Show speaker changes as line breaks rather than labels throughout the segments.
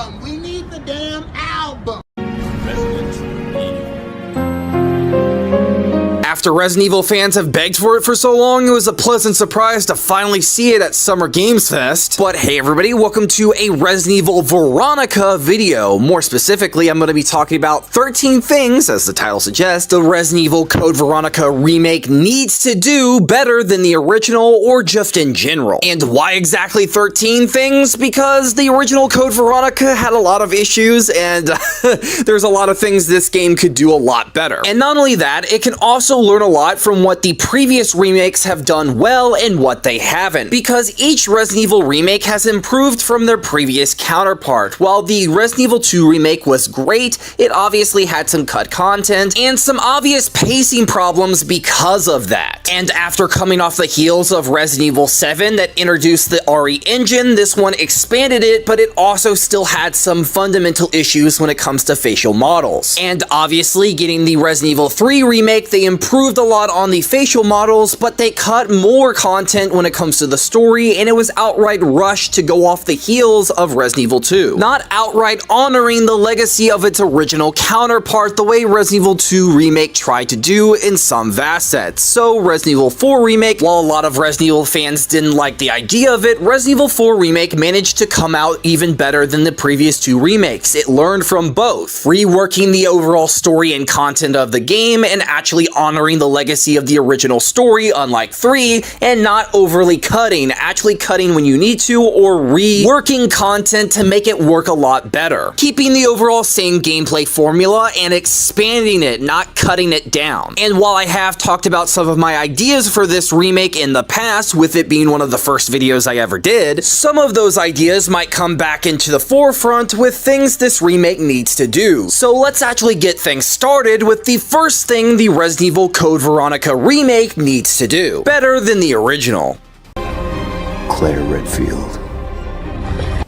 album. We need the damn album.
After Resident Evil fans have begged for it for so long, it was a pleasant surprise to finally see it at Summer Games Fest. But hey everybody, welcome to a Resident Evil Veronica video. More specifically, I'm going to be talking about 13 things, as the title suggests, the Resident Evil Code Veronica remake needs to do better than the original or just in general. And why exactly 13 things? Because the original Code Veronica had a lot of issues and there's a lot of things this game could do a lot better. And not only that, it can also learn a lot from what the previous remakes have done well and what they haven't, because each Resident Evil remake has improved from their previous counterpart. While the Resident Evil 2 remake was great, it obviously had some cut content and some obvious pacing problems because of that. And after coming off the heels of Resident Evil 7 that introduced the RE engine, this one expanded it, but it also still had some fundamental issues when it comes to facial models. And obviously, getting the Resident Evil 3 remake, they improved a lot on the facial models, but they cut more content when it comes to the story, and it was outright rushed to go off the heels of Resident Evil 2. Not outright honoring the legacy of its original counterpart the way Resident Evil 2 remake tried to do in some facets. So Resident Evil 4 remake, while a lot of Resident Evil fans didn't like the idea of it, Resident Evil 4 remake managed to come out even better than the previous two remakes. It learned from both, reworking the overall story and content of the game and actually honoring the legacy of the original story, unlike 3, and not overly cutting, actually cutting when you need to, or reworking content to make it work a lot better. Keeping the overall same gameplay formula and expanding it, not cutting it down. And while I have talked about some of my ideas for this remake in the past, with it being one of the first videos I ever did, some of those ideas might come back into the forefront with things this remake needs to do. So let's actually get things started with the first thing the Resident Evil Code Veronica remake needs to do better than the original.
Claire Redfield.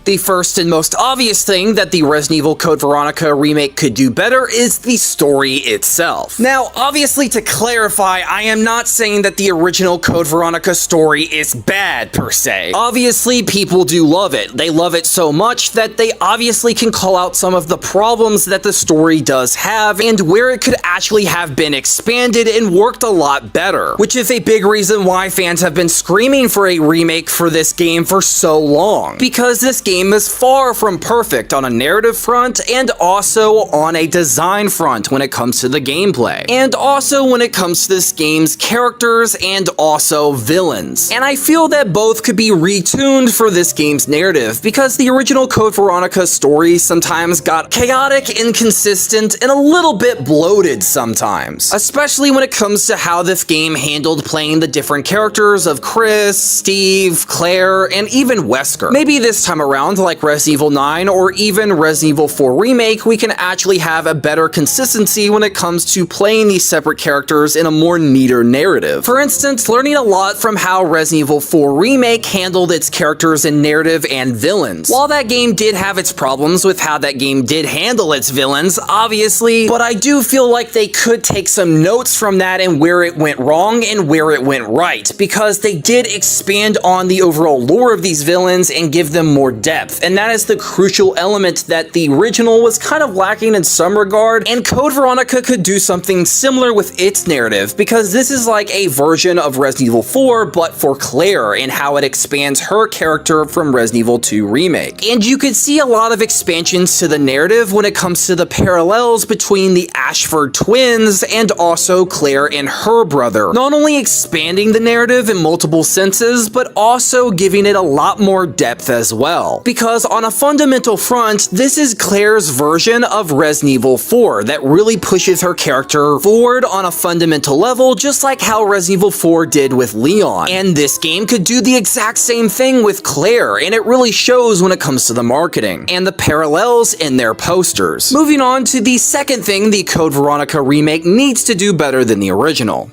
The first and most obvious thing that the Resident Evil Code Veronica remake could do better is the story itself. Now, obviously, to clarify, I am not saying that the original Code Veronica story is bad, per se. Obviously, people do love it. They love it so much that they obviously can call out some of the problems that the story does have and where it could actually have been expanded and worked a lot better, which is a big reason why fans have been screaming for a remake for this game for so long. Because this game is far from perfect on a narrative front and also on a design front when it comes to the gameplay, and also when it comes to this game's characters and also villains. And I feel that both could be retuned for this game's narrative, because the original Code Veronica story sometimes got chaotic, inconsistent, and a little bit bloated sometimes, especially when it comes to how this game handled playing the different characters of Chris, Steve, Claire, and even Wesker. Maybe this time around, like Resident Evil 9 or even Resident Evil 4 remake, we can actually have a better consistency when it comes to playing these separate characters in a more neater narrative. For instance, learning a lot from how Resident Evil 4 remake handled its characters in narrative and villains. While that game did have its problems with how that game did handle its villains, obviously, but I do feel like they could take some notes from that and where it went wrong and where it went right, because they did expand on the overall lore of these villains and give them more depth. And that is the crucial element that the original was kind of lacking in some regard, and Code Veronica could do something similar with its narrative, because this is like a version of Resident Evil 4 but for Claire and how it expands her character from Resident Evil 2 remake. And you could see a lot of expansions to the narrative when it comes to the parallels between the Ashford twins and also Claire and her brother, not only expanding the narrative in multiple senses but also giving it a lot more depth as well. Because on a fundamental front, this is Claire's version of Resident Evil 4 that really pushes her character forward on a fundamental level, just like how Resident Evil 4 did with Leon. And this game could do the exact same thing with Claire, and it really shows when it comes to the marketing and the parallels in their posters. Moving on to the second thing the Code Veronica remake needs to do better than the original.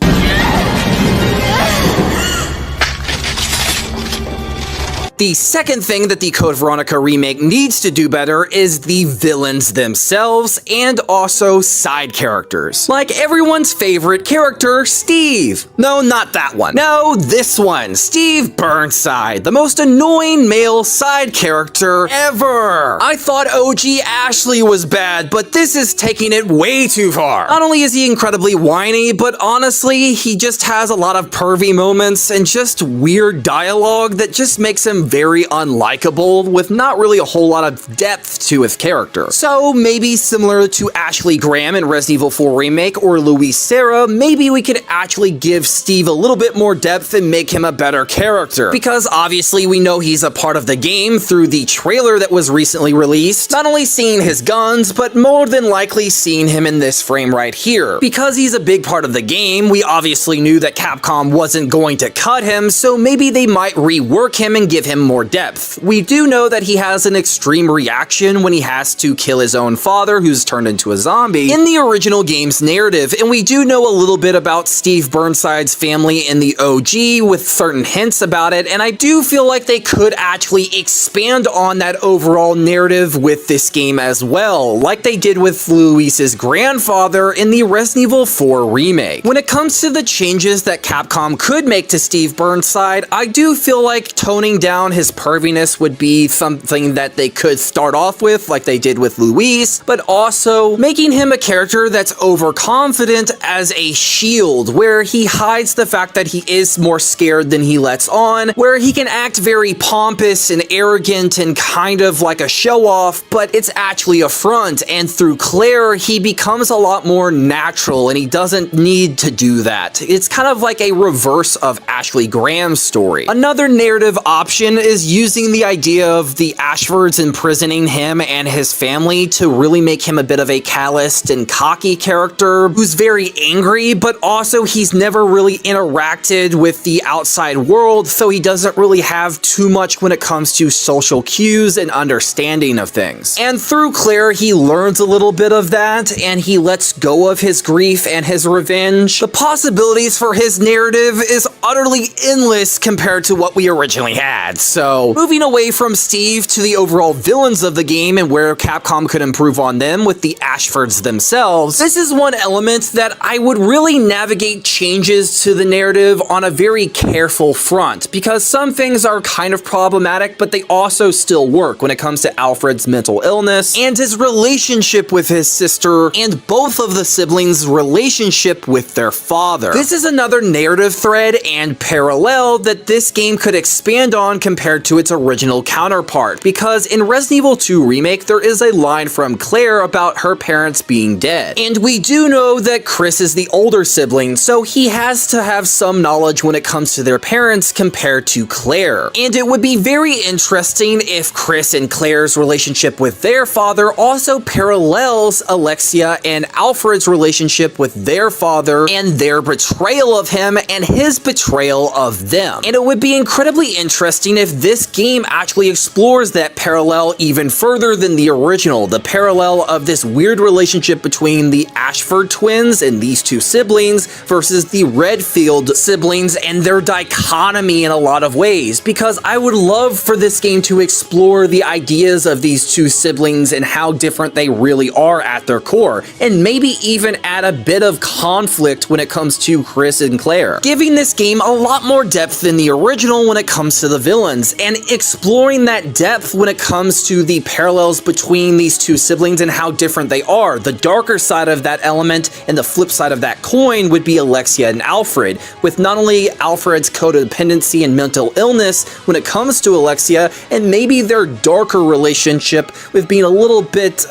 The second thing that the Code Veronica remake needs to do better is the villains themselves and also side characters. Like everyone's favorite character, Steve. No, not that one. No, this one, Steve Burnside, the most annoying male side character ever. I thought OG Ashley was bad, but this is taking it way too far. Not only is he incredibly whiny, but honestly, he just has a lot of pervy moments and just weird dialogue that just makes him very unlikable with not really a whole lot of depth to his character. So maybe similar to Ashley Graham in Resident Evil 4 Remake or Louise Sarah, maybe we could actually give Steve a little bit more depth and make him a better character. Because obviously we know he's a part of the game through the trailer that was recently released. Not only seeing his guns, but more than likely seeing him in this frame right here. Because he's a big part of the game, we obviously knew that Capcom wasn't going to cut him, so maybe they might rework him and give him more depth. We do know that he has an extreme reaction when he has to kill his own father, who's turned into a zombie, in the original game's narrative, and we do know a little bit about Steve Burnside's family in the OG with certain hints about it, and I do feel like they could actually expand on that overall narrative with this game as well, like they did with Luis's grandfather in the Resident Evil 4 remake. When it comes to the changes that Capcom could make to Steve Burnside, I do feel like toning down his perviness would be something that they could start off with, like they did with Luis, but also making him a character that's overconfident as a shield, where he hides the fact that he is more scared than he lets on, where he can act very pompous and arrogant and kind of like a show-off, but it's actually a front, and through Claire, he becomes a lot more natural and he doesn't need to do that. It's kind of like a reverse of Ashley Graham's story. Another narrative option is using the idea of the Ashfords imprisoning him and his family to really make him a bit of a calloused and cocky character who's very angry, but also he's never really interacted with the outside world, so he doesn't really have too much when it comes to social cues and understanding of things. And through Claire, he learns a little bit of that, and he lets go of his grief and his revenge. The possibilities for his narrative is utterly endless compared to what we originally had. So, moving away from Steve to the overall villains of the game and where Capcom could improve on them with the Ashfords themselves, this is one element that I would really navigate changes to the narrative on a very careful front, because some things are kind of problematic, but they also still work when it comes to Alfred's mental illness and his relationship with his sister and both of the siblings' relationship with their father. This is another narrative thread and parallel that this game could expand on compared to its original counterpart, because in Resident Evil 2 Remake, there is a line from Claire about her parents being dead. And we do know that Chris is the older sibling, so he has to have some knowledge when it comes to their parents compared to Claire. And it would be very interesting if Chris and Claire's relationship with their father also parallels Alexia and Alfred's relationship with their father and their betrayal of him and his betrayal of them. And it would be incredibly interesting if this game actually explores that parallel even further than the original, the parallel of this weird relationship between the Ashford twins and these two siblings versus the Redfield siblings and their dichotomy in a lot of ways, because I would love for this game to explore the ideas of these two siblings and how different they really are at their core, and maybe even add a bit of conflict when it comes to Chris and Claire, giving this game a lot more depth than the original when it comes to the villains, and exploring that depth when it comes to the parallels between these two siblings and how different they are. The darker side of that element and the flip side of that coin would be Alexia and Alfred, with not only Alfred's codependency and mental illness when it comes to Alexia, and maybe their darker relationship with being a little bit,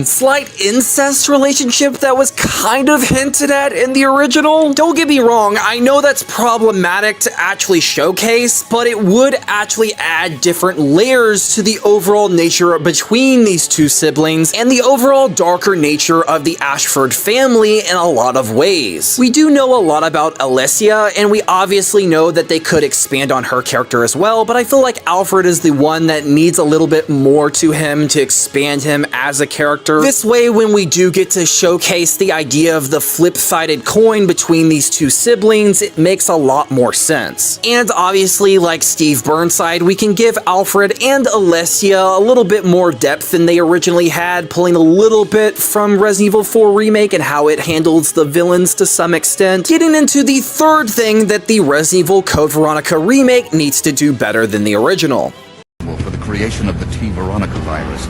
slight incest relationship that was kind of hinted at in the original. Don't get me wrong, I know that's problematic to actually showcase, but it would actually add different layers to the overall nature between these two siblings and the overall darker nature of the Ashford family in a lot of ways. We do know a lot about Alessia, and we obviously know that they could expand on her character as well, but I feel like Alfred is the one that needs a little bit more to him to expand him as a character. This way, when we do get to showcase the idea of the flip-sided coin between these two siblings, it makes a lot more sense. And obviously, like Steve Burnside Leon side, we can give Alfred and Alessia a little bit more depth than they originally had, pulling a little bit from Resident Evil 4 Remake and how it handles the villains to some extent. Getting into the third thing that the Resident Evil Code Veronica Remake needs to do better than the original.
For the creation of the Veronica virus.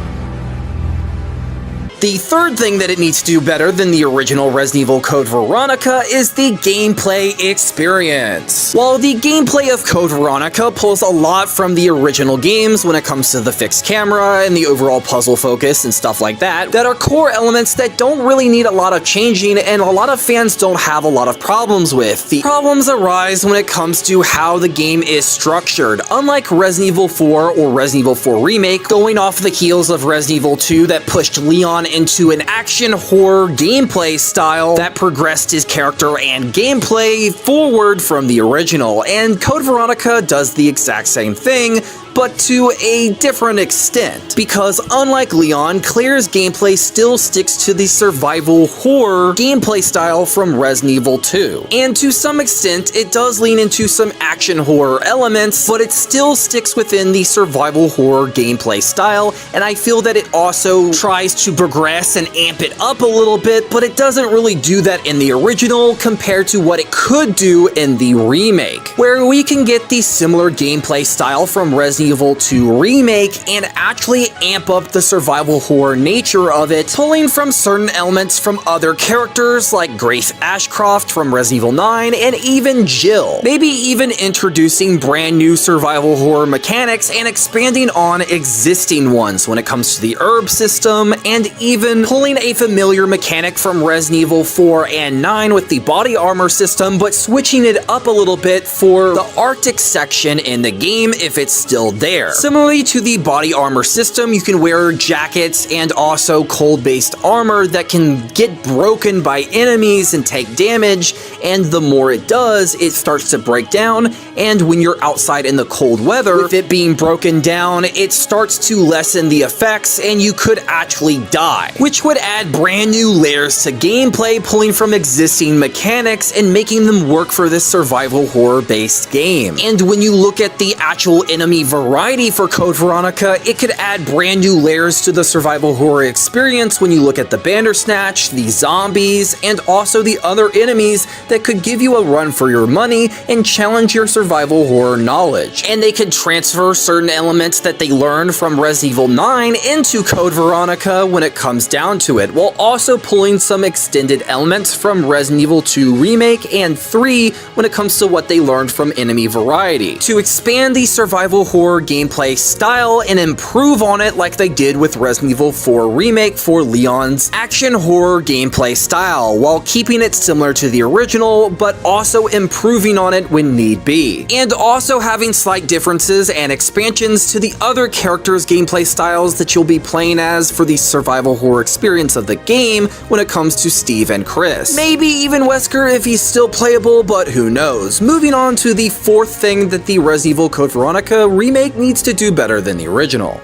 The third thing that it needs to do better than the original Resident Evil Code Veronica is the gameplay experience. While the gameplay of Code Veronica pulls a lot from the original games when it comes to the fixed camera and the overall puzzle focus and stuff like that are core elements that don't really need a lot of changing and a lot of fans don't have a lot of problems with. The problems arise when it comes to how the game is structured. Unlike Resident Evil 4 or Resident Evil 4 Remake, going off the heels of Resident Evil 2 that pushed Leon into an action horror gameplay style that progressed his character and gameplay forward from the original, and Code Veronica does the exact same thing, but to a different extent. Because unlike Leon, Claire's gameplay still sticks to the survival horror gameplay style from Resident Evil 2. And to some extent, it does lean into some action horror elements, but it still sticks within the survival horror gameplay style, and I feel that it also tries to progress and amp it up a little bit, but it doesn't really do that in the original compared to what it could do in the remake, where we can get the similar gameplay style from Resident Evil 2 Remake and actually amp up the survival horror nature of it, pulling from certain elements from other characters like Grace Ashcroft from Resident Evil 9 and even Jill. Maybe even introducing brand new survival horror mechanics and expanding on existing ones when it comes to the herb system, and even pulling a familiar mechanic from Resident Evil 4 and 9 with the body armor system, but switching it up a little bit for the Arctic section in the game if it's still there. Similarly to the body armor system, you can wear jackets and also cold-based armor that can get broken by enemies and take damage, and the more it does, it starts to break down, and when you're outside in the cold weather, with it being broken down, it starts to lessen the effects and you could actually die, which would add brand new layers to gameplay, pulling from existing mechanics and making them work for this survival horror based game. And when you look at the actual enemy variety for Code Veronica, it could add brand new layers to the survival horror experience when you look at the Bandersnatch, the zombies, and also the other enemies that could give you a run for your money and challenge your survival horror knowledge. And they could transfer certain elements that they learned from Resident Evil 9 into Code Veronica when it comes down to it, while also pulling some extended elements from Resident Evil 2 Remake and 3 when it comes to what they learned from enemy variety, to expand the survival horror gameplay style and improve on it like they did with Resident Evil 4 Remake for Leon's action horror gameplay style, while keeping it similar to the original, but also improving on it when need be. And also having slight differences and expansions to the other characters' gameplay styles that you'll be playing as for the survival horror experience of the game when it comes to Steve and Chris. Maybe even Wesker if he's still playable, but who knows. Moving on to the fourth thing that the Resident Evil Code Veronica remake needs to do better than the original.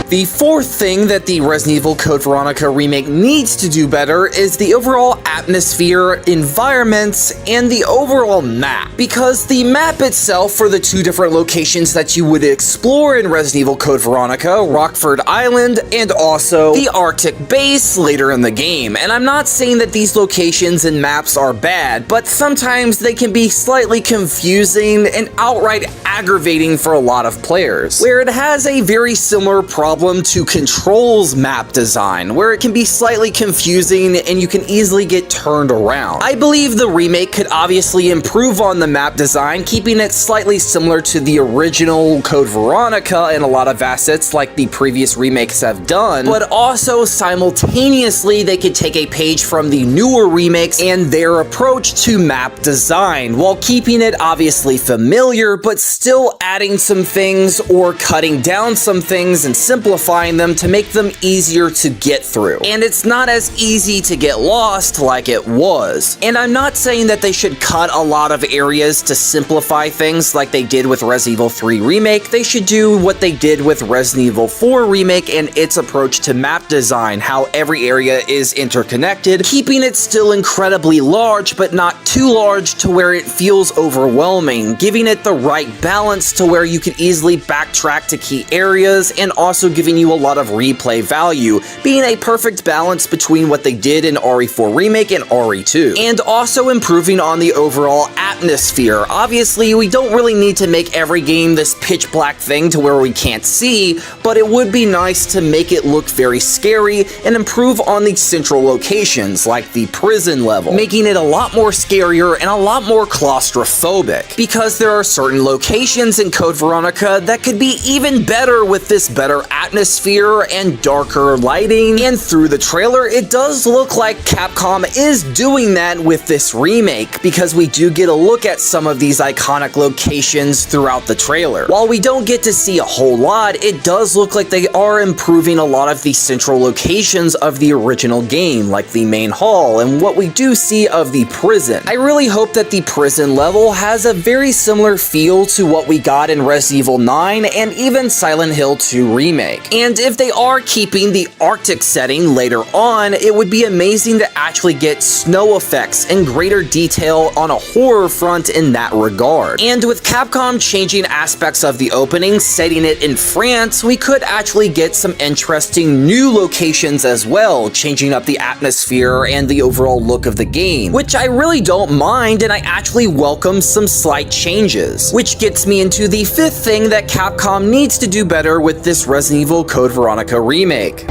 The fourth thing that the Resident Evil Code Veronica remake needs to do better is the overall atmosphere, environments, and the overall map. Because the map itself for the two different locations that you would explore in Resident Evil Code Veronica, Rockford Island, and also the Arctic base later in the game. And I'm not saying that these locations and maps are bad, but sometimes they can be slightly confusing and outright aggravating for a lot of players, where it has a very similar problem to Control's map design, where it can be slightly confusing and you can easily get turned around. I believe the remake could obviously improve on the map design, keeping it slightly similar to the original Code Veronica in a lot of assets like the previous remakes have done, but also simultaneously they could take a page from the newer remakes and their approach to map design, while keeping it obviously familiar, but still adding some things or cutting down some things and simplifying simplifying them to make them easier to get through. And it's not as easy to get lost like it was. And I'm not saying that they should cut a lot of areas to simplify things like they did with Resident Evil 3 Remake. They should do what they did with Resident Evil 4 Remake and its approach to map design, how every area is interconnected, keeping it still incredibly large but not too large to where it feels overwhelming, giving it the right balance to where you can easily backtrack to key areas and also giving you a lot of replay value, being a perfect balance between what they did in RE4 Remake and RE2, and also improving on the overall atmosphere. Obviously, we don't really need to make every game this pitch black thing to where we can't see, but it would be nice to make it look very scary and improve on the central locations like the prison level, making it a lot more scarier and a lot more claustrophobic, because there are certain locations in Code Veronica that could be even better with this better atmosphere and darker lighting, and through the trailer it does look like Capcom is doing that with this remake, because we do get a look at some of these iconic locations throughout the trailer. While we don't get to see a whole lot, it does look like they are improving a lot of the central locations of the original game, like the main hall and what we do see of the prison. I really hope that the prison level has a very similar feel to what we got in Resident Evil 9 and even Silent Hill 2 Remake. And if they are keeping the Arctic setting later on, it would be amazing to actually get snow effects and greater detail on a horror front in that regard. And with Capcom changing aspects of the opening, setting it in France, we could actually get some interesting new locations as well, changing up the atmosphere and the overall look of the game, which I really don't mind, and I actually welcome some slight changes. Which gets me into the fifth thing that Capcom needs to do better with this Resident Evil Code Veronica remake.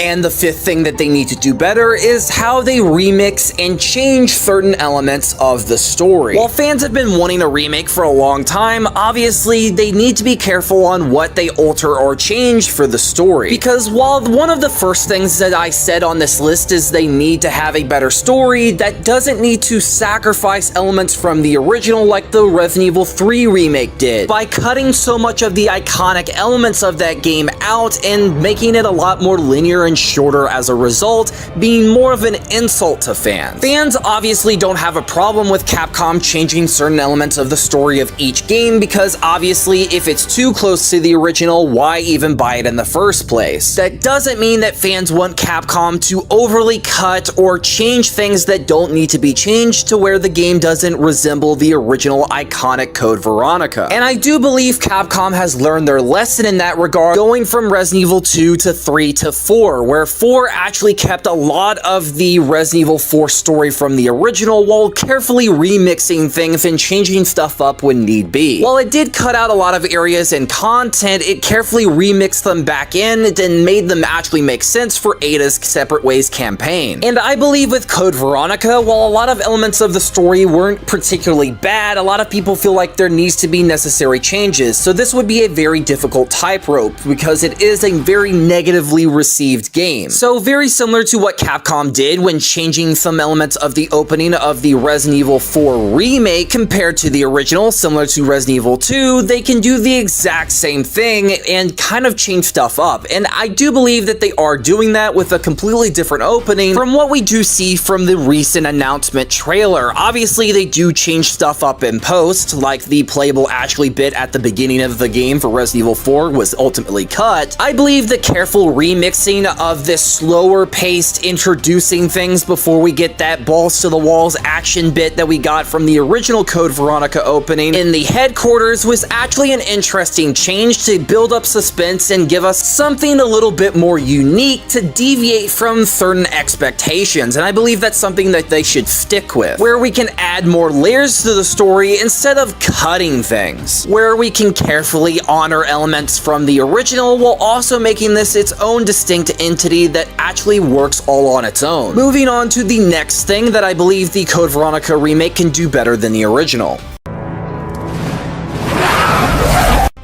And the fifth thing that they need to do better is how they remix and change certain elements of the story. While fans have been wanting a remake for a long time, obviously they need to be careful on what they alter or change for the story. Because while one of the first things that I said on this list is they need to have a better story, that doesn't need to sacrifice elements from the original like the Resident Evil 3 remake did, by cutting so much of the iconic elements of that game out and making it a lot more linear and shorter as a result, being more of an insult to fans. Fans obviously don't have a problem with Capcom changing certain elements of the story of each game, because obviously if it's too close to the original, why even buy it in the first place? That doesn't mean that fans want Capcom to overly cut or change things that don't need to be changed to where the game doesn't resemble the original iconic Code Veronica. And I do believe Capcom has learned their lesson in that regard, going from Resident Evil 2 to 3 to 4, where 4 actually kept a lot of the Resident Evil 4 story from the original while carefully remixing things and changing stuff up when need be. While it did cut out a lot of areas and content, it carefully remixed them back in and made them actually make sense for Ada's Separate Ways campaign. And I believe with Code Veronica, while a lot of elements of the story weren't particularly bad, a lot of people feel like there needs to be necessary changes, so this would be a very difficult tightrope because it is a very negatively received game. So very similar to what Capcom did when changing some elements of the opening of the Resident Evil 4 remake compared to the original, similar to Resident Evil 2, they can do the exact same thing and kind of change stuff up. And I do believe that they are doing that with a completely different opening from what we do see from the recent announcement trailer. Obviously, they do change stuff up in post, like the playable Ashley bit at the beginning of the game for Resident Evil 4 was ultimately cut. I believe the careful remixing of this slower paced introducing things before we get that balls to the walls action bit that we got from the original Code Veronica opening in the headquarters was actually an interesting change to build up suspense and give us something a little bit more unique to deviate from certain expectations, and I believe that's something that they should stick with, where we can add more layers to the story instead of cutting things, where we can carefully honor elements from the original while also making this its own distinct entity that actually works all on its own. Moving on to the next thing that I believe the Code Veronica remake can do better than the original.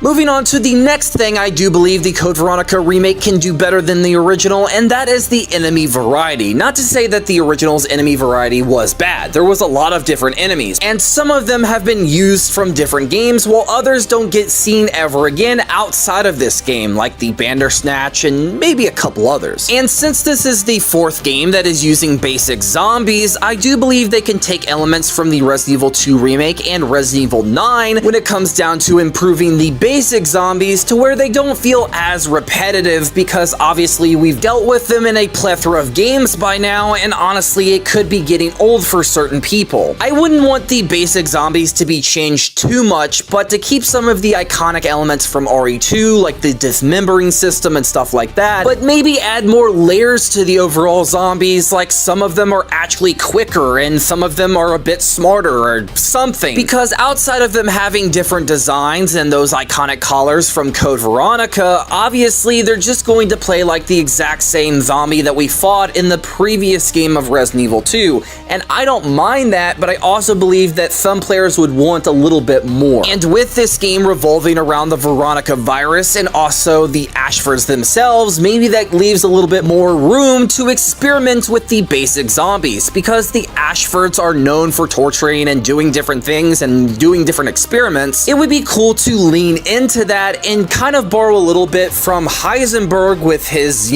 Moving on to the next thing I do believe the Code Veronica remake can do better than the original, and that is the enemy variety. Not to say that the original's enemy variety was bad. There was a lot of different enemies, and some of them have been used from different games, while others don't get seen ever again outside of this game, like the Bandersnatch and maybe a couple others. And since this is the fourth game that is using basic zombies, I do believe they can take elements from the Resident Evil 2 remake and Resident Evil 9 when it comes down to improving the basic zombies to where they don't feel as repetitive, because obviously we've dealt with them in a plethora of games by now, and honestly it could be getting old for certain people. I wouldn't want the basic zombies to be changed too much, but to keep some of the iconic elements from RE2, like the dismembering system and stuff like that, but maybe add more layers to the overall zombies, like some of them are actually quicker and some of them are a bit smarter or something, because outside of them having different designs and those iconic collars from Code Veronica, obviously they're just going to play like the exact same zombie that we fought in the previous game of Resident Evil 2, and I don't mind that, but I also believe that some players would want a little bit more. And with this game revolving around the Veronica virus and also the Ashfords themselves, maybe that leaves a little bit more room to experiment with the basic zombies, because the Ashfords are known for torturing and doing different things and doing different experiments. It would be cool to lean into that and kind of borrow a little bit from Heisenberg with his,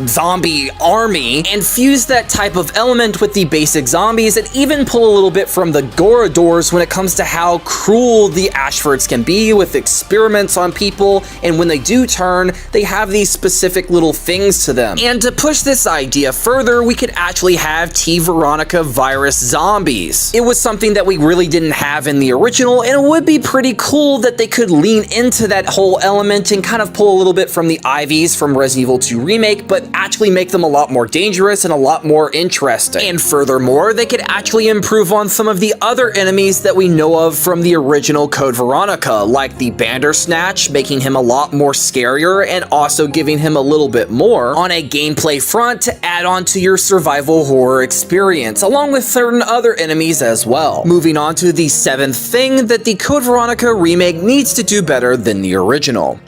zombie army, and fuse that type of element with the basic zombies, and even pull a little bit from the Goradors when it comes to how cruel the Ashfords can be with experiments on people, and when they do turn, they have these specific little things to them. And to push this idea further, we could actually have T Veronica virus zombies. It was something that we really didn't have in the original, and it would be pretty cool that they could lean into that whole element and kind of pull a little bit from the IVs from Resident Evil 2 remake, but actually make them a lot more dangerous and a lot more interesting. And furthermore, they could actually improve on some of the other enemies that we know of from the original Code Veronica, like the Bandersnatch, making him a lot more scarier and also giving him a little bit more on a gameplay front to add on to your survival horror experience, along with certain other enemies as well. Moving on to the seventh thing that the Code Veronica remake needs to do better than the original.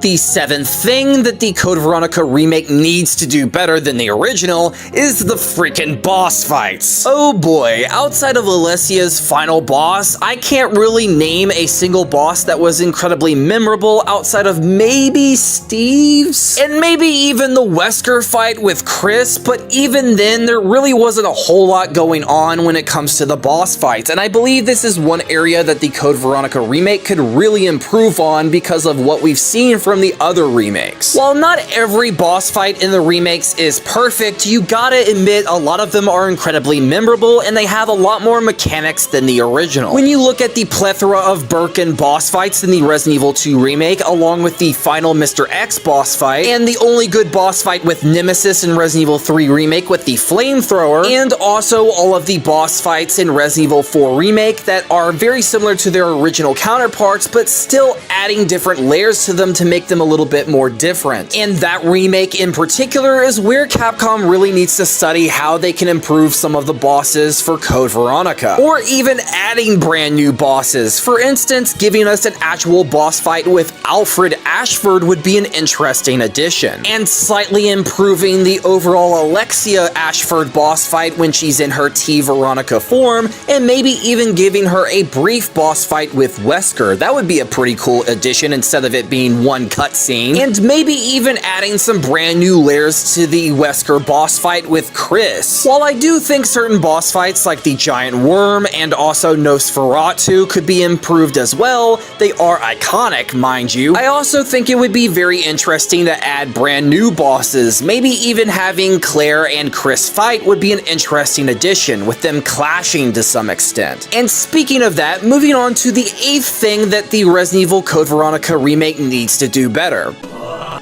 The seventh thing that the Code Veronica remake needs to do better than the original is the freaking boss fights. Oh boy, outside of Alessia's final boss, I can't really name a single boss that was incredibly memorable outside of maybe Steve's, and maybe even the Wesker fight with Chris, but even then there really wasn't a whole lot going on when it comes to the boss fights, and I believe this is one area that the Code Veronica remake could really improve on because of what we've seen from the other remakes. While not every boss fight in the remakes is perfect, you gotta admit a lot of them are incredibly memorable and they have a lot more mechanics than the original. When you look at the plethora of Birkin boss fights in the Resident Evil 2 remake, along with the final Mr. X boss fight, and the only good boss fight with Nemesis in Resident Evil 3 remake with the flamethrower, and also all of the boss fights in Resident Evil 4 remake that are very similar to their original counterparts, but still adding different layers to them to make them a little bit more different. And that remake in particular is where Capcom really needs to study how they can improve some of the bosses for Code Veronica, or even adding brand new bosses. For instance, giving us an actual boss fight with Alfred Ashford would be an interesting addition, and slightly improving the overall Alexia Ashford boss fight when she's in her T Veronica form, and maybe even giving her a brief boss fight with Wesker. That would be a pretty cool addition instead of it being one cutscene, and maybe even adding some brand new layers to the Wesker boss fight with Chris. While I do think certain boss fights like the Giant Worm and also Nosferatu could be improved as well, they are iconic, mind you, I also think it would be very interesting to add brand new bosses. Maybe even having Claire and Chris fight would be an interesting addition, with them clashing to some extent. And speaking of that, moving on to the eighth thing that the Resident Evil Code Veronica remake needs to do better.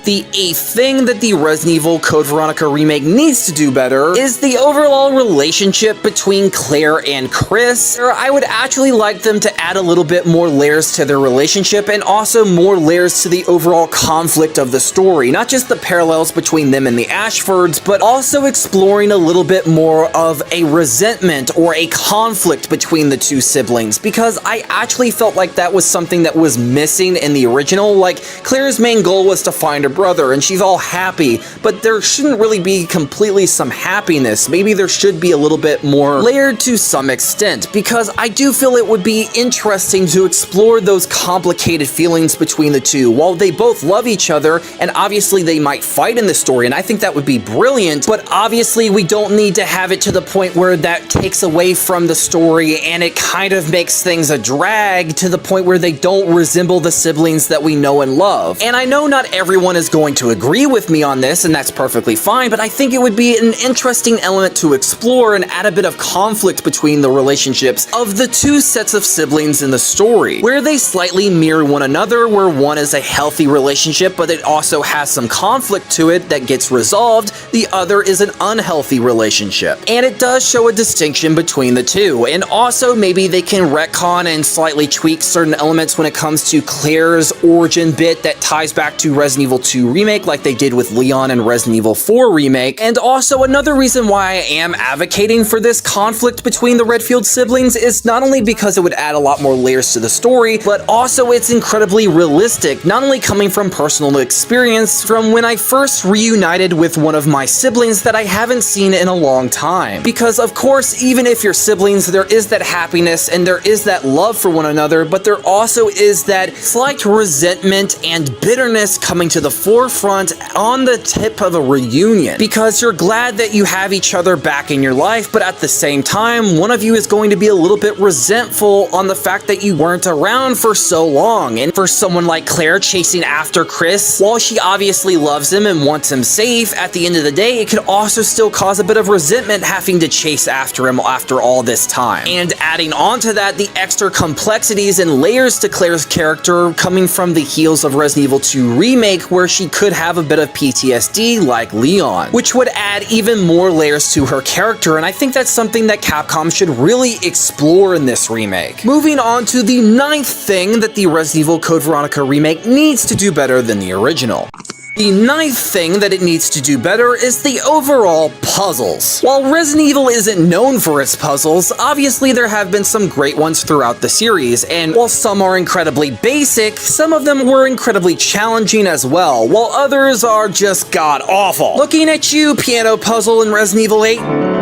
The eighth thing that the Resident Evil Code Veronica remake needs to do better is the overall relationship between Claire and Chris. I would actually like them to add a little bit more layers to their relationship and also more layers to the overall conflict of the story. Not just the parallels between them and the Ashfords, but also exploring a little bit more of a resentment or a conflict between the two siblings, because I actually felt like that was something that was missing in the original. Like, Claire's main goal was to find her brother and she's all happy, but there shouldn't really be completely some happiness. Maybe there should be a little bit more layered to some extent, because I do feel it would be interesting to explore those complicated feelings between the two. While they both love each other, and obviously they might fight in the story, and I think that would be brilliant, but obviously we don't need to have it to the point where that takes away from the story and it kind of makes things a drag to the point where they don't resemble the siblings that we know and love. And I know not everyone is going to agree with me on this, and that's perfectly fine, but I think it would be an interesting element to explore and add a bit of conflict between the relationships of the two sets of siblings in the story, where they slightly mirror one another, where one is a healthy relationship, but it also has some conflict to it that gets resolved. The other is an unhealthy relationship. And it does show a distinction between the two. And also maybe they can retcon and slightly tweak certain elements when it comes to Claire's origin bit that ties back to Resident Evil 2 Remake, like they did with Leon and Resident Evil 4 Remake. And also another reason why I am advocating for this conflict between the Redfield siblings is not only because it would add a lot more layers to the story, but also it's incredibly realistic, not only coming from personal experience from when I first reunited with one of my siblings that I haven't seen in a long time. Because of course, even if you're siblings, there is that happiness and there is that love for one another, but there also is that slight resentment and bitterness coming to the forefront on the tip of a reunion, because you're glad that you have each other back in your life, but at the same time, one of you is going to be a little bit resentful on the fact that you weren't around for so long. And for someone like Claire chasing after Chris, while she obviously loves him and wants him safe, at the end of the day, it could also still cause a bit of resentment having to chase after him after all this time. And adding on to that, the extra complexities and layers to Claire's character coming from the heels of Resident Evil 2 Remake, where she could have a bit of PTSD like Leon, which would add even more layers to her character, and I think that's something that Capcom should really explore in this remake. Moving on to the ninth thing that the Resident Evil Code Veronica remake needs to do better than the original. The ninth thing that it needs to do better is the overall puzzles. While Resident Evil isn't known for its puzzles, obviously there have been some great ones throughout the series, and while some are incredibly basic, some of them were incredibly challenging as well, while others are just god-awful. Looking at you, piano puzzle in Resident Evil 8.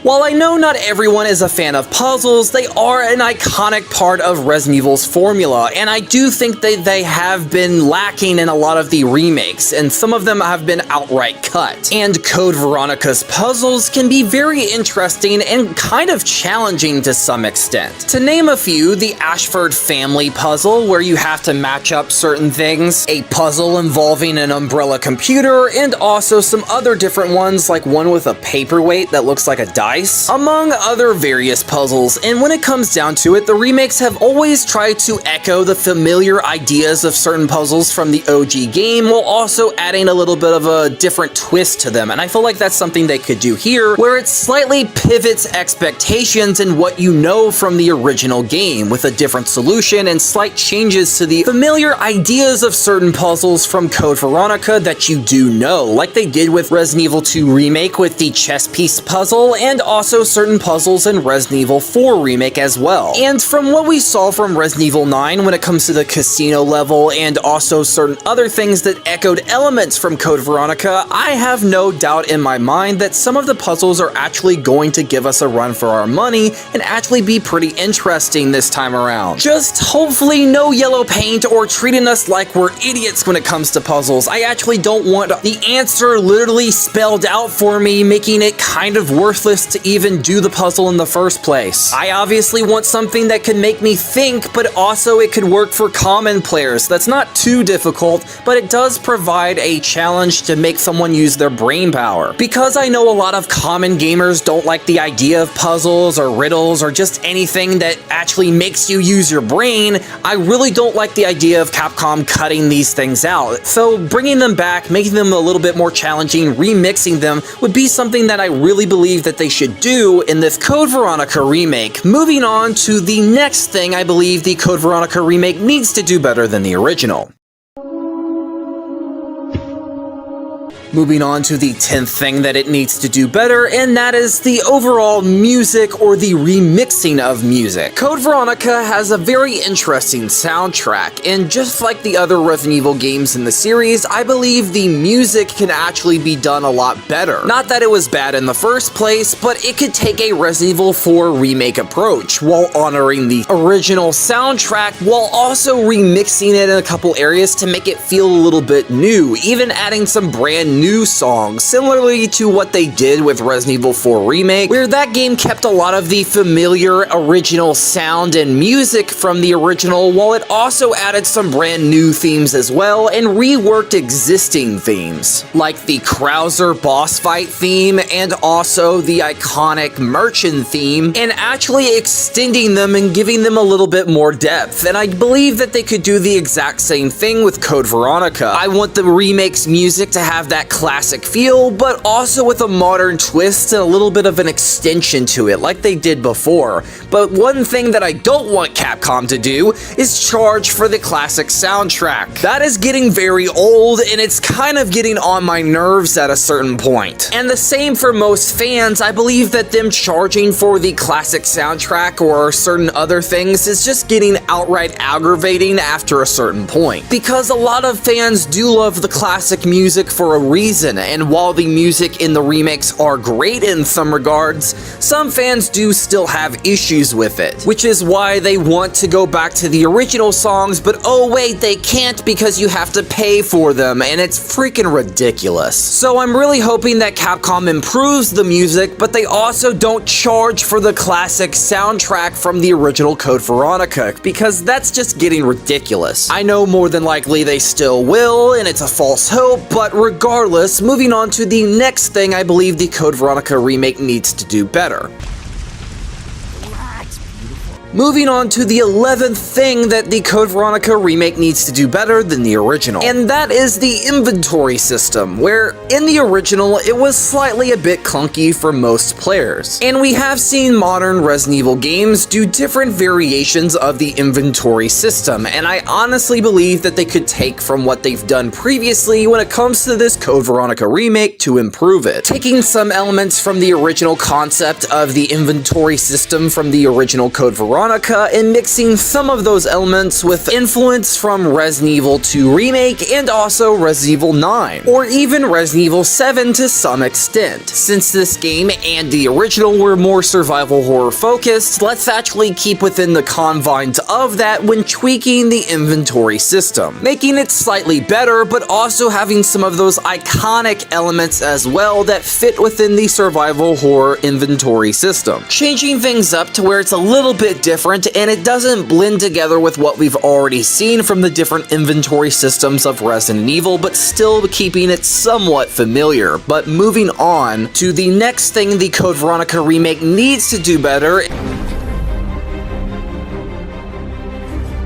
While I know not everyone is a fan of puzzles, they are an iconic part of Resident Evil's formula, and I do think that they have been lacking in a lot of the remakes, and some of them have been outright cut. And Code Veronica's puzzles can be very interesting and kind of challenging to some extent. To name a few, the Ashford family puzzle, where you have to match up certain things, a puzzle involving an umbrella computer, and also some other different ones, like one with a paperweight that looks like a dice, among other various puzzles. And when it comes down to it, the remakes have always tried to echo the familiar ideas of certain puzzles from the OG game, while also adding a little bit of a different twist to them. And I feel like that's something they could do here, where it slightly pivots expectations and what you know from the original game, with a different solution and slight changes to the familiar ideas of certain puzzles from Code Veronica that you do know, like they did with Resident Evil 2 Remake with the chess piece puzzle, and also certain puzzles in Resident Evil 4 Remake as well. And from what we saw from Resident Evil 9 when it comes to the casino level, and also certain other things that echoed elements from Code Veronica, I have no doubt in my mind that some of the puzzles are actually going to give us a run for our money and actually be pretty interesting this time around. Just hopefully no yellow paint or treating us like we're idiots when it comes to puzzles. I actually don't want the answer literally spelled out for me, making it kind of worthless to even do the puzzle in the first place. I obviously want something that could make me think, but also it could work for common players. That's not too difficult, but it does provide a challenge to make someone use their brain power. Because I know a lot of common gamers don't like the idea of puzzles or riddles or just anything that actually makes you use your brain, I really don't like the idea of Capcom cutting these things out. So bringing them back, making them a little bit more challenging, remixing them would be something that I really believe that they should do in this Code Veronica remake. Moving on to the next thing I believe the Code Veronica remake needs to do better than the original. Moving on to the 10th thing that it needs to do better, and that is the overall music or the remixing of music. Code Veronica has a very interesting soundtrack, and just like the other Resident Evil games in the series, I believe the music can actually be done a lot better. Not that it was bad in the first place, but it could take a Resident Evil 4 remake approach while honoring the original soundtrack while also remixing it in a couple areas to make it feel a little bit new, even adding some brand new songs, similarly to what they did with Resident Evil 4 Remake, where that game kept a lot of the familiar original sound and music from the original, while it also added some brand new themes as well, and reworked existing themes, like the Krauser boss fight theme, and also the iconic Merchant theme, and actually extending them and giving them a little bit more depth. And I believe that they could do the exact same thing with Code Veronica. I want the remake's music to have that classic feel, but also with a modern twist and a little bit of an extension to it, like they did before. But one thing that I don't want Capcom to do is charge for the classic soundtrack. That is getting very old, and it's kind of getting on my nerves at a certain point. And the same for most fans. I believe that them charging for the classic soundtrack or certain other things is just getting outright aggravating after a certain point. Because a lot of fans do love the classic music for a reason, and while the music in the remakes are great in some regards, some fans do still have issues with it, which is why they want to go back to the original songs, but oh wait, they can't because you have to pay for them, and it's freaking ridiculous. So I'm really hoping that Capcom improves the music, but they also don't charge for the classic soundtrack from the original Code Veronica, because that's just getting ridiculous. I know more than likely they still will, and it's a false hope, but regardless, moving on to the next thing I believe the Code Veronica remake needs to do better. Moving on to the 11th thing that the Code Veronica remake needs to do better than the original, and that is the inventory system, where in the original it was slightly a bit clunky for most players. And we have seen modern Resident Evil games do different variations of the inventory system, and I honestly believe that they could take from what they've done previously when it comes to this Code Veronica remake to improve it. Taking some elements from the original concept of the inventory system from the original Code Veronica and mixing some of those elements with influence from Resident Evil 2 Remake and also Resident Evil 9, or even Resident Evil 7 to some extent. Since this game and the original were more survival horror focused, let's actually keep within the confines of that when tweaking the inventory system, making it slightly better, but also having some of those iconic elements as well that fit within the survival horror inventory system. Changing things up to where it's a little bit different and it doesn't blend together with what we've already seen from the different inventory systems of Resident Evil, but still keeping it somewhat familiar. But moving on to the next thing the Code Veronica remake needs to do better.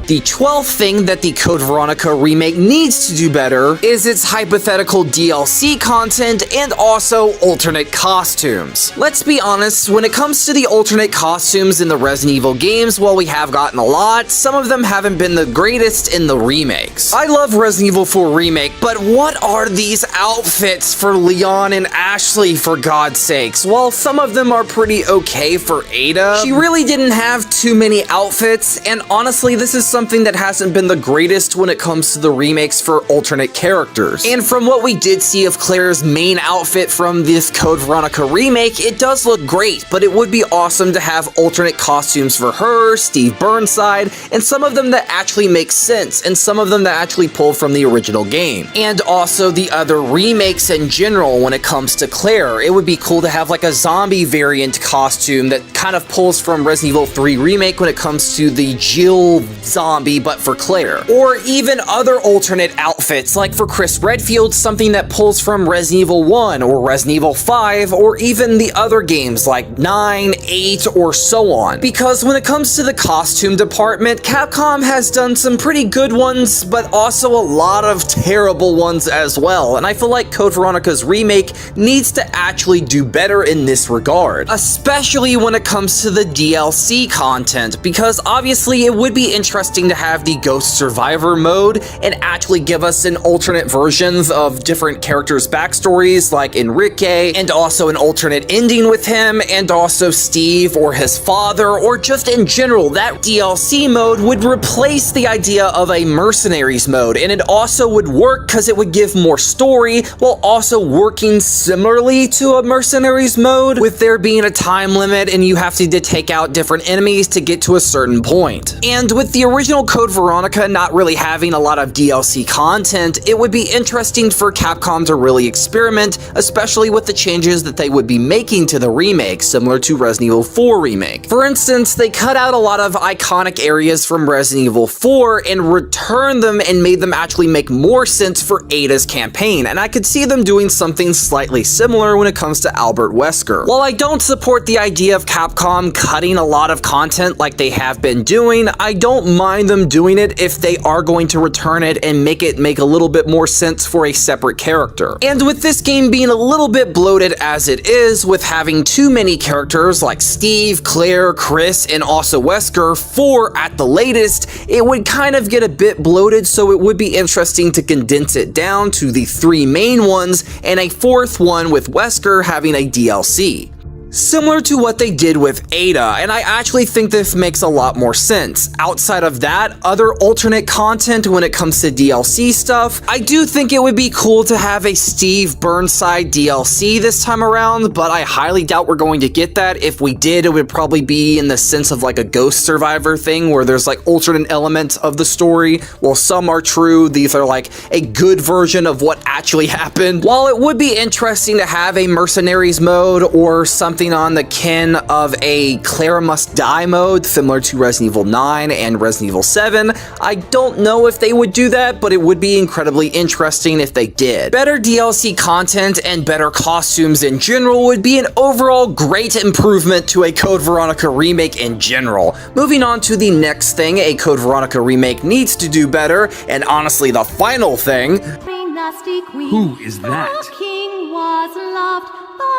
The 12th thing that the Code Veronica remake needs to do better is its hypothetical DLC content and also alternate costumes. Let's be honest, when it comes to the alternate costumes in the Resident Evil games, while we have gotten a lot, some of them haven't been the greatest in the remakes. I love Resident Evil 4 Remake, but what are these outfits for Leon and Ashley, for God's sakes? While some of them are pretty okay for Ada, she really didn't have too many outfits, and honestly, this is something that hasn't been the greatest when it comes to the remakes for alternate characters. And from what we did see of Claire's main outfit from this Code Veronica remake, it does look great, but it would be awesome to have alternate costumes for her, Steve Burnside, and some of them that actually make sense, and some of them that actually pull from the original game. And also the other remakes in general when it comes to Claire. It would be cool to have like a zombie variant costume that kind of pulls from Resident Evil 3 Remake when it comes to the Jill zombie, but for Claire. Or even other alternate outfits, like for Chris Redfield, something that pulls from Resident Evil 1 or Resident Evil 5, or even the other games like 9, 8, or so on. Because when it comes to the costume department, Capcom has done some pretty good ones, but also a lot of terrible ones as well, and I feel like Code Veronica's remake needs to actually do better in this regard, especially when it comes to the DLC content, because obviously it would be interesting to have the Ghost Survivor mode and actually give us an alternate versions of different characters' backstories like Enrique, and also an alternate ending with him, and also Steve or his father, or just in general. That DLC mode would replace the idea of a mercenaries mode, and it also would work because it would give more story while also working similarly to a mercenaries mode, with there being a time limit and you have to take out different enemies to get to a certain point. And with the original Code Veronica not really having a lot of DLC content, it would be interesting for Capcom to really experiment, especially with the changes that they would be making to the remake, similar to Resident Evil 4 Remake. For instance, they cut out a lot of iconic areas from Resident Evil 4 and returned them and made them actually make more sense for Ada's campaign, and I could see them doing something slightly similar when it comes to Albert Wesker. While I don't support the idea of Capcom cutting a lot of content like they have been doing, I don't mind them doing it if they are going to return it and make it make a little bit more sense for a separate character. And with this game being a little bit bloated as it is, with having too many characters like Steve, Claire, Chris, and also Wesker, 4 at the latest, it would kind of get a bit bloated, so it would be interesting to condense it down to the 3 main ones and a 4th one with Wesker having a DLC. Similar to what they did with Ada, and I actually think this makes a lot more sense. Outside of that, other alternate content when it comes to DLC stuff, I do think it would be cool to have a Steve Burnside DLC this time around, but I highly doubt we're going to get that. If we did, it would probably be in the sense of like a Ghost Survivor thing, where there's like alternate elements of the story. While some are true, these are like a good version of what actually happened. While it would be interesting to have a Mercenaries mode or something on the kin of a Clara Must Die mode, similar to Resident Evil 9 and Resident Evil 7. I don't know if they would do that, but it would be incredibly interesting if they did. Better DLC content and better costumes in general would be an overall great improvement to a Code Veronica remake in general. Moving on to the next thing a Code Veronica remake needs to do better, and honestly the final thing.
Who is that?
The king was loved, but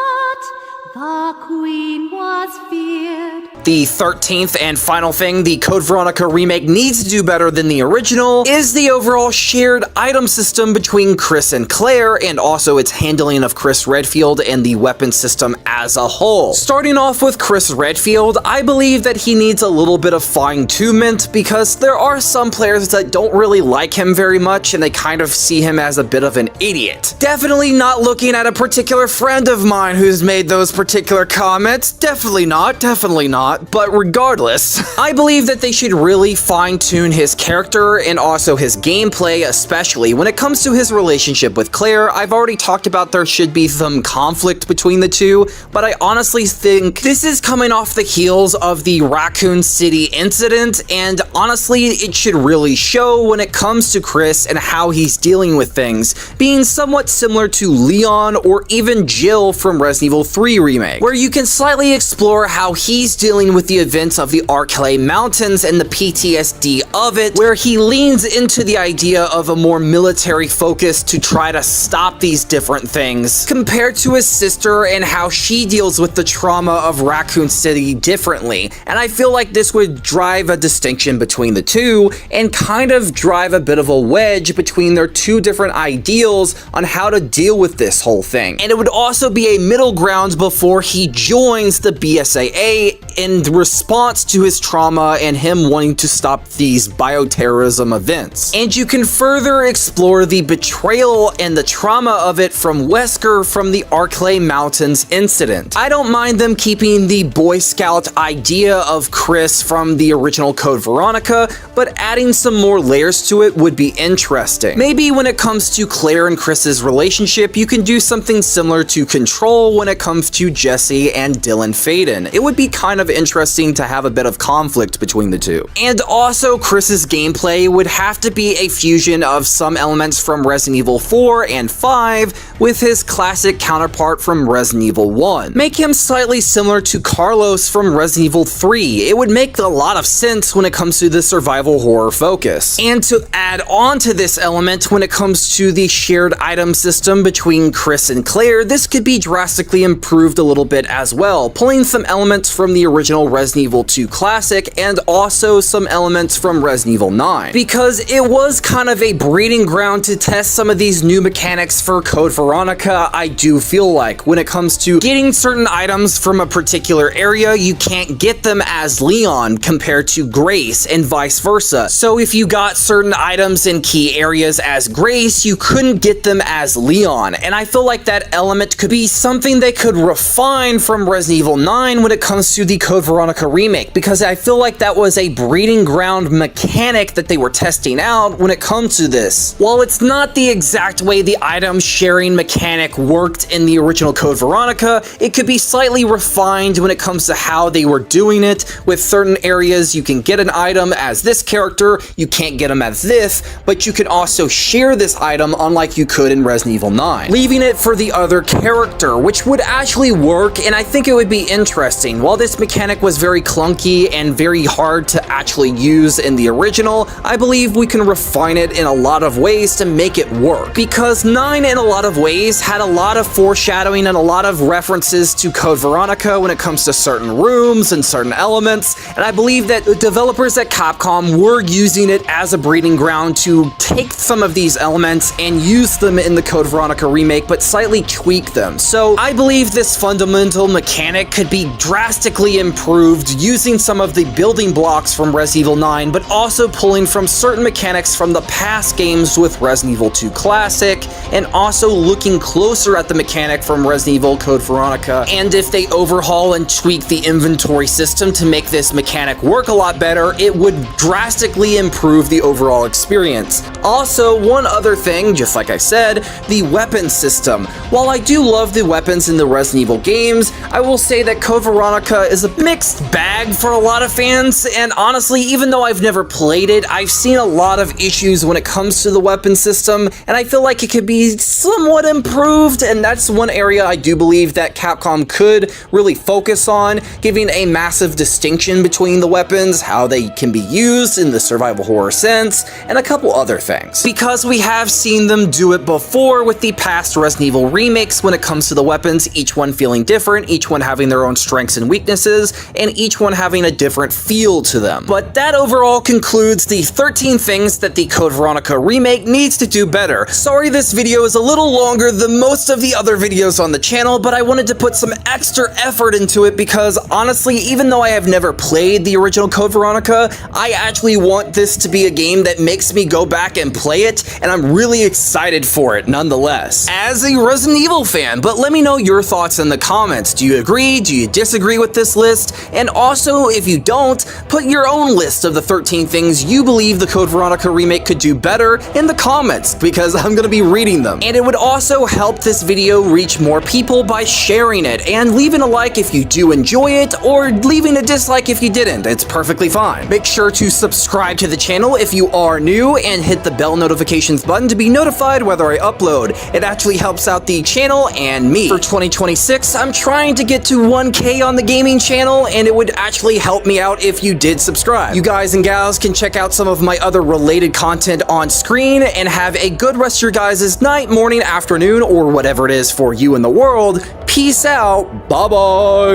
the queen was feared.
The 13th and final thing the Code Veronica remake needs to do better than the original is the overall shared item system between Chris and Claire, and also its handling of Chris Redfield and the weapon system as a whole. Starting off with Chris Redfield, I believe that he needs a little bit of fine-tunement, because there are some players that don't really like him very much and they kind of see him as a bit of an idiot. Definitely not looking at a particular friend of mine who's made those particular comments. Definitely not. But regardless, I believe that they should really fine-tune his character and also his gameplay, especially when it comes to his relationship with Claire. I've already talked about there should be some conflict between the two, but I honestly think this is coming off the heels of the Raccoon City incident, and honestly, it should really show when it comes to Chris and how he's dealing with things, being somewhat similar to Leon or even Jill from Resident Evil 3 Remake, where you can slightly explore how he's dealing with the events of the Arklay Mountains and the PTSD of it, where he leans into the idea of a more military focus to try to stop these different things, compared to his sister and how she deals with the trauma of Raccoon City differently. And I feel like this would drive a distinction between the two and kind of drive a bit of a wedge between their two different ideals on how to deal with this whole thing. And it would also be a middle ground before before he joins the BSAA in response to his trauma and him wanting to stop these bioterrorism events. And you can further explore the betrayal and the trauma of it from Wesker from the Arklay Mountains incident. I don't mind them keeping the Boy Scout idea of Chris from the original Code Veronica, but adding some more layers to it would be interesting. Maybe when it comes to Claire and Chris's relationship, you can do something similar to Control when it comes to Jesse and Dylan Faden. It would be kind of interesting to have a bit of conflict between the two. And also, Chris's gameplay would have to be a fusion of some elements from Resident Evil 4 and 5 with his classic counterpart from Resident Evil 1. Make him slightly similar to Carlos from Resident Evil 3. It would make a lot of sense when it comes to the survival horror focus. And to add on to this element when it comes to the shared item system between Chris and Claire, this could be drastically improved a little bit as well, pulling some elements from the original Resident Evil 2 classic and also some elements from Resident Evil 9. Because it was kind of a breeding ground to test some of these new mechanics for Code Veronica, I do feel like. When it comes to getting certain items from a particular area, you can't get them as Leon compared to Grace and vice versa. So if you got certain items in key areas as Grace, you couldn't get them as Leon. And I feel like that element could be something they could refine from Resident Evil 9 when it comes to the Code Veronica remake, because I feel like that was a breeding ground mechanic that they were testing out when it comes to this. While it's not the exact way the item sharing mechanic worked in the original Code Veronica, it could be slightly refined when it comes to how they were doing it. With certain areas, you can get an item as this character, you can't get them as this, but you can also share this item unlike you could in Resident Evil 9, leaving it for the other character, which would actually work, and I think it would be interesting. While this mechanic was very clunky and very hard to actually use in the original, I believe we can refine it in a lot of ways to make it work. Because 9 in a lot of ways had a lot of foreshadowing and a lot of references to Code Veronica when it comes to certain rooms and certain elements, and I believe that the developers at Capcom were using it as a breeding ground to take some of these elements and use them in the Code Veronica remake, but slightly tweak them. So I believe this fundamental mechanic could be drastically improved using some of the building blocks from Resident Evil 9, but also pulling from certain mechanics from the past games with Resident Evil 2 Classic, and also looking closer at the mechanic from Resident Evil Code Veronica. And if they overhaul and tweak the inventory system to make this mechanic work a lot better, it would drastically improve the overall experience. Also, one other thing, just like I said, the weapon system. While I do love the weapons in the Resident Evil games, I will say that Code Veronica is a mixed bag for a lot of fans, and honestly, even though I've never played it, I've seen a lot of issues when it comes to the weapon system, and I feel like it could be somewhat improved, and that's one area I do believe that Capcom could really focus on, giving a massive distinction between the weapons, how they can be used in the survival horror sense, and a couple other things. Because we have seen them do it before with the past Resident Evil remakes when it comes to the weapons, each one feeling different, each one having their own strengths and weaknesses, and each one having a different feel to them. But that overall concludes the 13 things that the Code Veronica remake needs to do better. Sorry this video is a little longer than most of the other videos on the channel, but I wanted to put some extra effort into it because honestly, even though I have never played the original Code Veronica, I actually want this to be a game that makes me go back and play it, and I'm really excited for it nonetheless, as a Resident Evil fan. But let me know your thoughts in the comments. Do you agree? Do you disagree with this list? And also, if you don't, put your own list of the 13 things you believe the Code Veronica remake could do better in the comments, because I'm gonna be reading them. And it would also help this video reach more people by sharing it and leaving a like if you do enjoy it, or leaving a dislike if you didn't. It's perfectly fine. Make sure to subscribe to the channel if you are new, and hit the bell notifications button to be notified whether I upload. It actually helps out the channel and me. For 2026, I'm trying to get to 1K on the gaming channel, and it would actually help me out if you did subscribe. You guys and gals can check out some of my other related content on screen, and have a good rest of your guys' night, morning, afternoon, or whatever it is for you in the world. Peace out. Bye-bye.